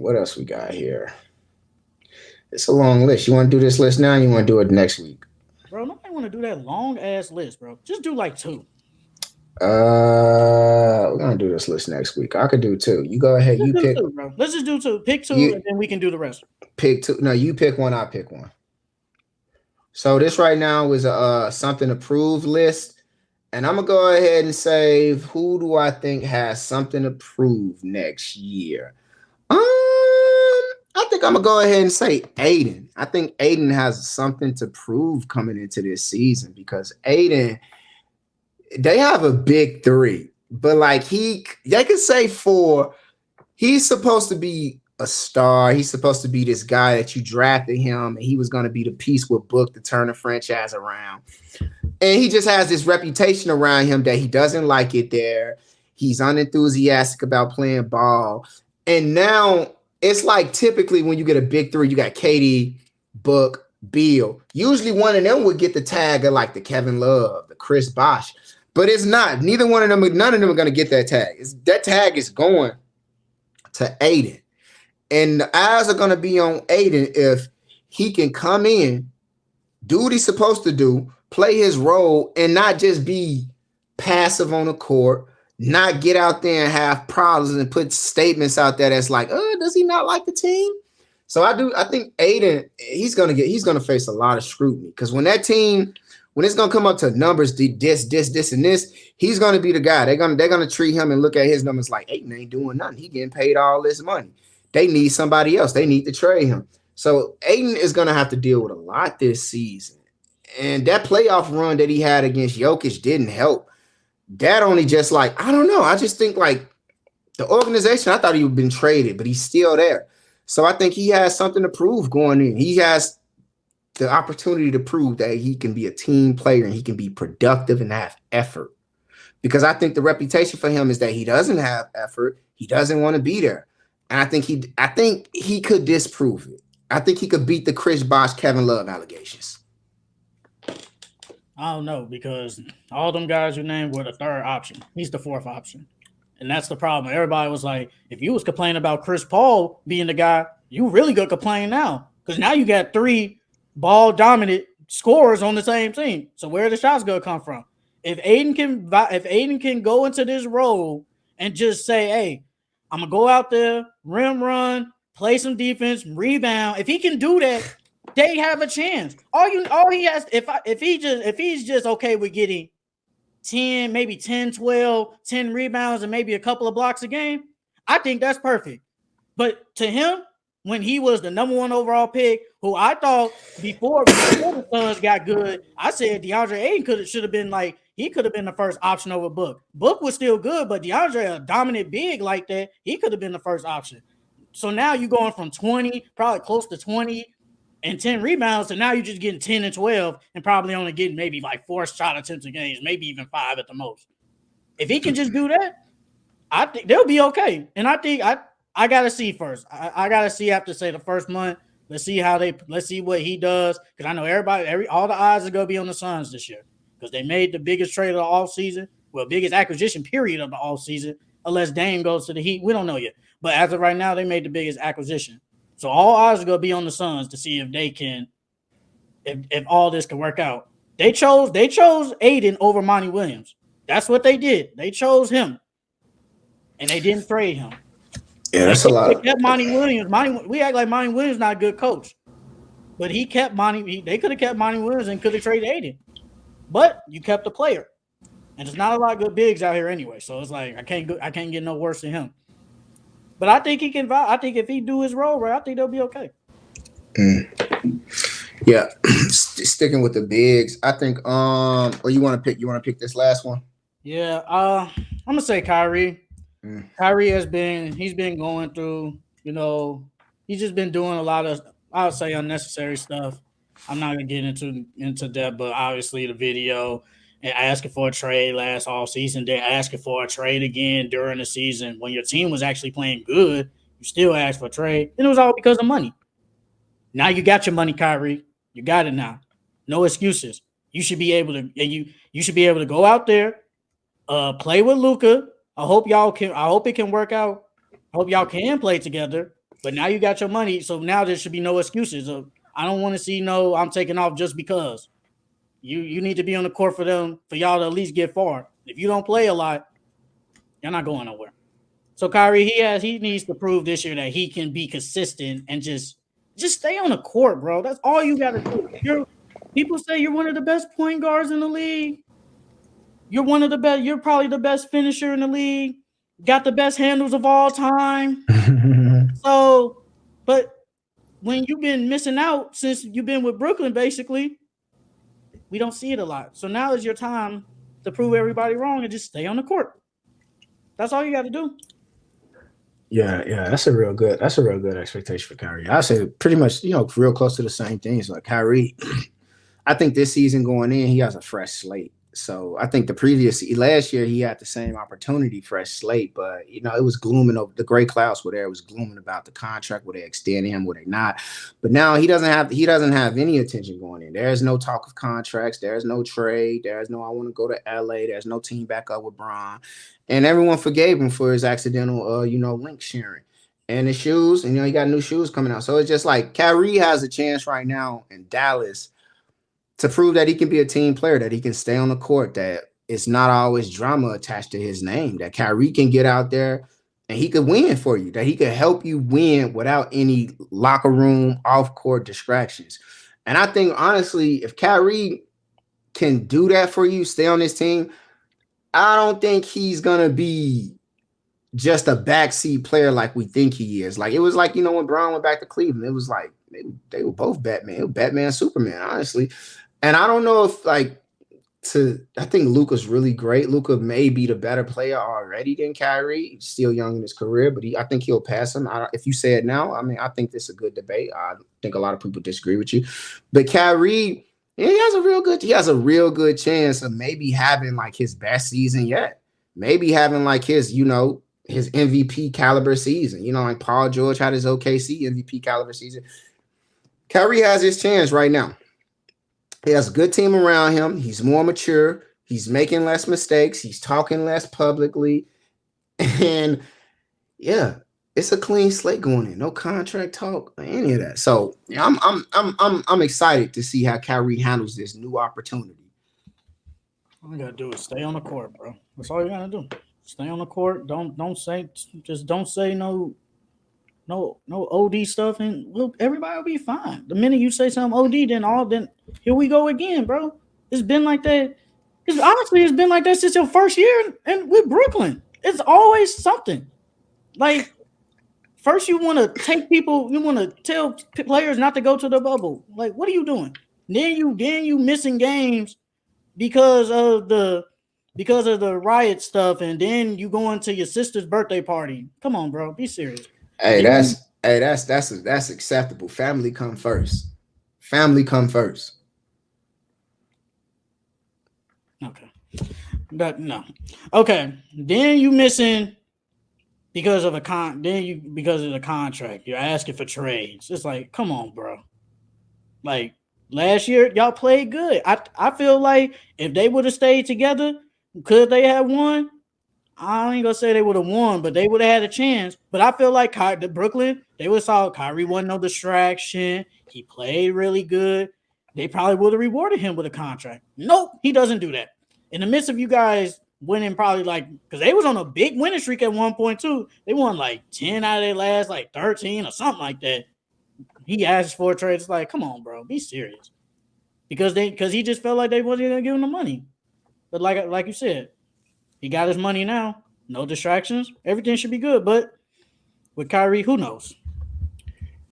What else we got here? It's a long list. You want to do this list now? Or you want to do it next week? Bro, nobody want to do that long ass list, bro. Just do like two. We're gonna do this list next week. I could do two. You go ahead. Just You do pick. two, bro. Let's just do two. Pick two, You and then we can do the rest. pick two. No, you pick one. I pick one. So this right now is a something approved list, and I'm gonna go ahead and say who do I think has something approved next year. I think I'm gonna go ahead and say Aiden. I think Aiden has something to prove coming into this season because Aiden, they have a big three, but like they could say four. He's supposed to be a star. He's supposed to be this guy that you drafted him, and he was going to be the piece with Book to turn the franchise around. And he just has this reputation around him that he doesn't like it there. He's unenthusiastic about playing ball. And now it's like typically when you get a big three, you got KD, Book, Beal. Usually one of them would get the tag of like the Kevin Love, the Chris Bosh. But it's not. Neither one of them, none of them are going to get that tag. That tag is going to Aiden. And the eyes are going to be on Aiden if he can come in, do what he's supposed to do, play his role, and not just be passive on the court, not get out there and have problems and put statements out there that's like, does he not like the team? So I think Aiden, he's gonna face a lot of scrutiny because when it's gonna come up to numbers, this, and this, he's gonna be the guy. They're gonna treat him and look at his numbers like Aiden ain't doing nothing. He getting paid all this money. They need somebody else. They need to trade him. So Aiden is gonna have to deal with a lot this season. And that playoff run that he had against Jokic didn't help. That only just like, I don't know. I just think like the organization, I thought he had been traded, but he's still there. So I think he has something to prove going in. He has the opportunity to prove that he can be a team player and he can be productive and have effort. Because I think the reputation for him is that he doesn't have effort. He doesn't want to be there. And I think he could disprove it. I think he could beat the Chris Bosh, Kevin Love allegations. I don't know because all them guys you named were the third option. He's the fourth option. And that's the problem. Everybody was like, if you was complaining about Chris Paul being the guy, you really gonna complain now. Because now you got three ball dominant scorers on the same team. So where are the shots gonna come from? If Aiden can go into this role and just say, hey, I'm gonna go out there, rim run, play some defense, rebound. If he can do that, they have a chance. All he has, if he's just okay with getting 10, maybe 10, 12, 10 rebounds and maybe a couple of blocks a game, I think that's perfect. But to him, when he was the number one overall pick, who I thought before the Suns got good, I said DeAndre Ayton should have been like, he could have been the first option over Book. Book was still good, but DeAndre, a dominant big like that, he could have been the first option. So now you're going from 20, probably close to 20 and 10 rebounds, and now you're just getting 10 and 12 and probably only getting maybe like 4 shot attempts a game, maybe even 5 at the most. If he can just do that, I think they'll be okay. And I think I gotta see first. I gotta see after say the first month. Let's see what he does. Because I know all the eyes are gonna be on the Suns this year. Because they made the biggest trade of the offseason, well, biggest acquisition period of the offseason, unless Dame goes to the Heat. We don't know yet. But as of right now, they made the biggest acquisition. So all eyes are gonna be on the Suns to see if they can, if all this can work out. They chose Aiden over Monty Williams. That's what they did. They chose him, and they didn't trade him. Yeah, that's a lot. They kept Monty Williams. We act like Monty Williams not a good coach, but he kept Monty. They could have kept Monty Williams and could have traded Aiden, but you kept the player, and there's not a lot of good bigs out here anyway. So it's like I can't get no worse than him. But I think he can. I think if he do his role right, I think they'll be okay. Yeah, sticking with the bigs, I think. Or you want to pick this last one? Yeah, I'm gonna say Kyrie. Kyrie he's been going through, he's just been doing a lot of, I would say, unnecessary stuff. I'm not gonna get into that, but obviously the video and asking for a trade last all season, they're asking for a trade again during the season when your team was actually playing good. You still asked for a trade, and it was all because of money. Now you got your money, Kyrie. You got it now. No excuses. You should be able to, and you should be able to go out there, play with Luka. I hope it can work out. I hope y'all can play together. But now you got your money, so now there should be no excuses. I don't want to see no. I'm taking off just because. You need to be on the court for them for y'all to at least get far. If you don't play a lot, you're not going nowhere. So Kyrie, he needs to prove this year that he can be consistent and just stay on the court, bro. That's all you got to do. People say you're one of the best point guards in the league. You're one of the best. You're probably the best finisher in the league. Got the best handles of all time. So, but when you've been missing out since you've been with Brooklyn, basically, we don't see it a lot. So now is your time to prove everybody wrong and just stay on the court. That's all you got to do. Yeah, that's a real good expectation for Kyrie. I say pretty much, real close to the same things. Like Kyrie, I think this season going in, he has a fresh slate. So I think last year he had the same opportunity, fresh slate, but it was glooming over the gray clouds were there. It was glooming about the contract. Would they extend him? Would they not? But now he doesn't have any attention going in. There's no talk of contracts. There's no trade. There's no I want to go to LA. There's no team back up with Bron. And everyone forgave him for his accidental link sharing. And the shoes, and he got new shoes coming out. So it's just like Kyrie has a chance right now in Dallas to prove that he can be a team player, that he can stay on the court, that it's not always drama attached to his name, that Kyrie can get out there and he could win for you, that he could help you win without any locker room, off-court distractions. And I think, honestly, if Kyrie can do that for you, stay on this team, I don't think he's going to be just a backseat player like we think he is. Like, it was like, when Bron went back to Cleveland, it was like they were both Batman. It was Batman, Superman, honestly. And I don't know if I think Luka's really great. Luka may be the better player already than Kyrie. He's still young in his career, but I think he'll pass him. If you say it now, I think this is a good debate. I think a lot of people disagree with you. But Kyrie, he has a real good chance of maybe having like his best season yet. Maybe having like his, his MVP caliber season. Like Paul George had his OKC MVP caliber season. Kyrie has his chance right now. He has a good team around him. He's more mature. He's making less mistakes. He's talking less publicly. And yeah, it's a clean slate going in. No contract talk or any of that. So yeah, I'm excited to see how Kyrie handles this new opportunity. All you gotta do is stay on the court, bro. That's all you gotta do. Stay on the court. Don't say no OD stuff, and everybody will be fine. The minute you say something OD, then here we go again, bro. It's been like that. It's been like that since your first year and with Brooklyn. It's always something. Like, first you want to tell players not to go to the bubble. Like, what are you doing? Then you missing games because of the riot stuff, and then you going to your sister's birthday party. Come on, bro. Be serious. Hey, that's acceptable. Family come first. Family come first. Okay. No. Okay. Then you missing because of the contract. You're asking for trades. It's like, come on, bro. Like, last year, y'all played good. I feel like if they would have stayed together, could they have won? I ain't gonna say they would have won, but they would have had a chance. But I feel like the Brooklyn, they would have saw Kyrie wasn't no distraction. He played really good. They probably would have rewarded him with a contract. Nope, he doesn't do that. In the midst of you guys winning, probably because they was on a big winning streak at one point too. They won like 10 out of their last 13 or something like that. He asked for a trade. It's like, come on, bro, be serious. Because he just felt like they wasn't gonna give him the money. But like you said, he got his money now. No distractions. Everything should be good. But with Kyrie, who knows?